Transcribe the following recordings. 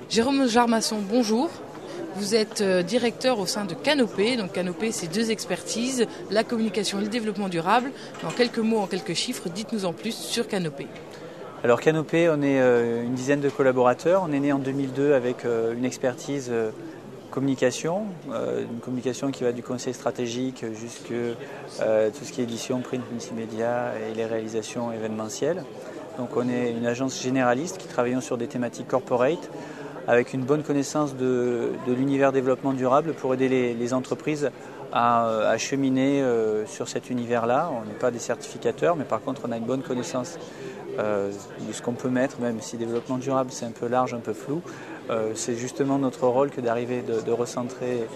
Jérôme Jarmasson, bonjour. Vous êtes directeur au sein de Canopé. Donc Canopé, c'est 2 expertises, la communication et le développement durable. En quelques mots, en quelques chiffres, dites-nous en plus sur Canopé. Alors Canopé, on est une dizaine de collaborateurs. On est né en 2002 avec une expertise communication, une communication qui va du conseil stratégique jusqu'à tout ce qui est édition, print, multimédia et les réalisations événementielles. Donc on est une agence généraliste qui travaille sur des thématiques corporate avec une bonne connaissance de l'univers développement durable pour aider les entreprises à cheminer sur cet univers-là. On n'est pas des certificateurs, mais par contre on a une bonne connaissance de ce qu'on peut mettre, même si développement durable c'est un peu large, un peu flou. C'est justement notre rôle que d'arriver de recentrer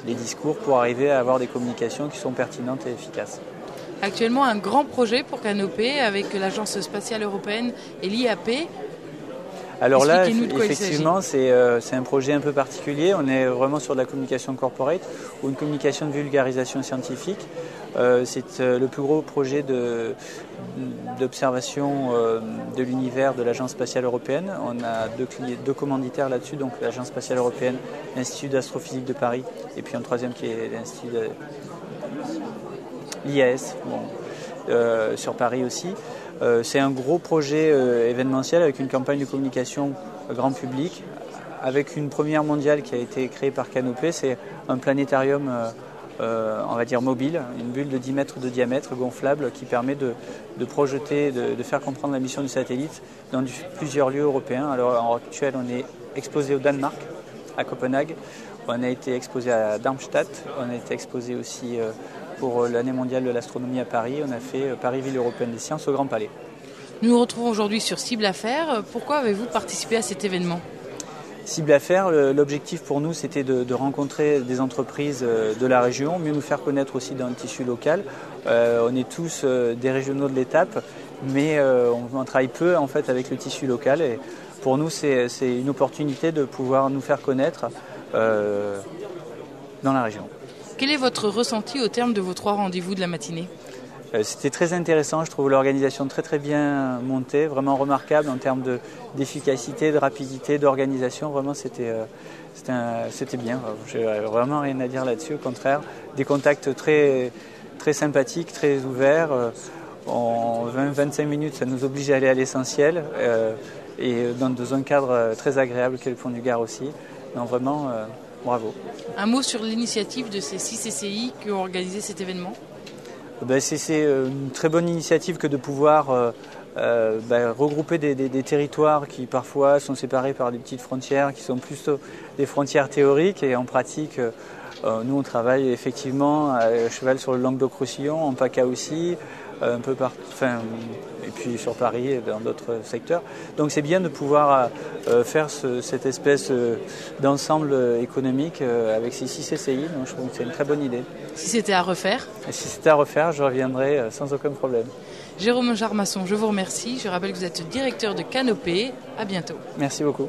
les discours pour arriver à avoir des communications qui sont pertinentes et efficaces. Actuellement, un grand projet pour Canopé avec l'Agence spatiale européenne et l'IAP. Alors là, effectivement, c'est un projet un peu particulier. On est vraiment sur de la communication corporate ou une communication de vulgarisation scientifique. C'est le plus gros projet d'observation de l'univers de l'Agence spatiale européenne. On a deux commanditaires là-dessus, donc l'Agence spatiale européenne, l'Institut d'astrophysique de Paris, et puis un troisième qui est l'Institut de l'IAS, sur Paris aussi. C'est un gros projet événementiel avec une campagne de communication grand public, avec une première mondiale qui a été créée par Canopé. C'est un planétarium, on va dire mobile, une bulle de 10 mètres de diamètre gonflable qui permet de projeter, de faire comprendre la mission du satellite dans plusieurs lieux européens. Alors en actuel, on est exposé au Danemark, à Copenhague. On a été exposé à Darmstadt. On a été exposé aussi pour l'année mondiale de l'astronomie à Paris. On a fait Paris Ville européenne des sciences au Grand Palais. Nous nous retrouvons aujourd'hui sur Cible Affaires. Pourquoi avez-vous participé à cet événement ? Cible Affaires, l'objectif pour nous, c'était de rencontrer des entreprises de la région, mieux nous faire connaître aussi dans le tissu local. On est tous des régionaux de l'étape, mais on travaille peu en fait avec le tissu local. Et pour nous, c'est une opportunité de pouvoir nous faire connaître dans la région. Quel est votre ressenti au terme de vos 3 rendez-vous de la matinée ? C'était très intéressant, je trouve l'organisation très bien montée, vraiment remarquable en termes d'efficacité, de rapidité, d'organisation. Vraiment, c'était bien. J'ai vraiment rien à dire là-dessus, au contraire. Des contacts très sympathiques, très ouverts. En 20-25 minutes, ça nous oblige à aller à l'essentiel et dans un cadre très agréable qu'est le Pont du Gard aussi. Donc vraiment, bravo. Un mot sur l'initiative de ces 6 CCI qui ont organisé cet événement ? C'est une très bonne initiative que de pouvoir regrouper des territoires qui parfois sont séparés par des petites frontières qui sont plutôt des frontières théoriques, et en pratique nous on travaille effectivement à cheval sur le Languedoc-Roussillon, en PACA aussi, un peu et puis sur Paris et dans d'autres secteurs. Donc c'est bien de pouvoir faire cette espèce d'ensemble économique avec ces 6 CCI. Donc je trouve que c'est une très bonne idée. Si c'était à refaire ? Et si c'était à refaire, je reviendrai sans aucun problème. Jérôme Jarmasson, je vous remercie. Je rappelle que vous êtes directeur de Canopé. À bientôt. Merci beaucoup.